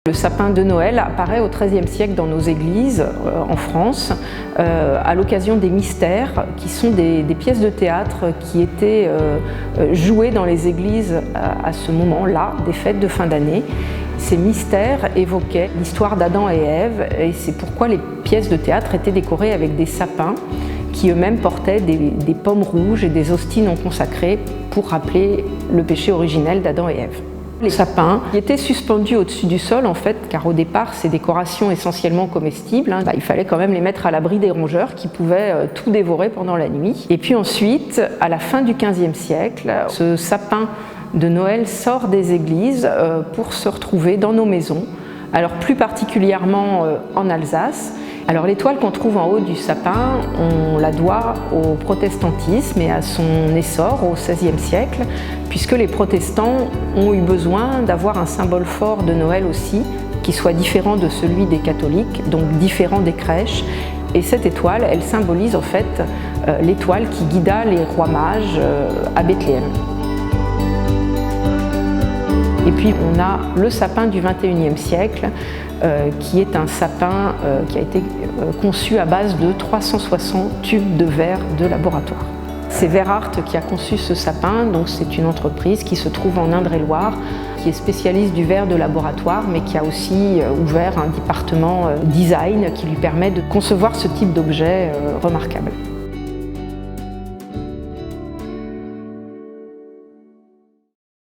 Le sapin de Noël apparaît au XIIIe siècle dans nos églises en France à l'occasion des mystères qui sont des pièces de théâtre qui étaient jouées dans les églises à ce moment-là, des fêtes de fin d'année. Ces mystères évoquaient l'histoire d'Adam et Ève et c'est pourquoi les pièces de théâtre étaient décorées avec des sapins qui eux-mêmes portaient des pommes rouges et des hosties non consacrées pour rappeler le péché originel d'Adam et Ève. Les sapins étaient suspendus au-dessus du sol en fait, car au départ ces décorations essentiellement comestibles, il fallait quand même les mettre à l'abri des rongeurs qui pouvaient tout dévorer pendant la nuit. Et puis ensuite, à la fin du XVe siècle, ce sapin de Noël sort des églises pour se retrouver dans nos maisons, alors plus particulièrement en Alsace. Alors l'étoile qu'on trouve en haut du sapin, on la doit au protestantisme et à son essor au XVIe siècle, puisque les protestants ont eu besoin d'avoir un symbole fort de Noël aussi, qui soit différent de celui des catholiques, donc différent des crèches. Et cette étoile, elle symbolise en fait l'étoile qui guida les rois mages à Bethléem. Et puis on a le sapin du XXIe siècle, qui est un sapin qui a été conçu à base de 360 tubes de verre de laboratoire. C'est Verart qui a conçu ce sapin, donc c'est une entreprise qui se trouve en Indre-et-Loire, qui est spécialiste du verre de laboratoire, mais qui a aussi ouvert un département design qui lui permet de concevoir ce type d'objet remarquable.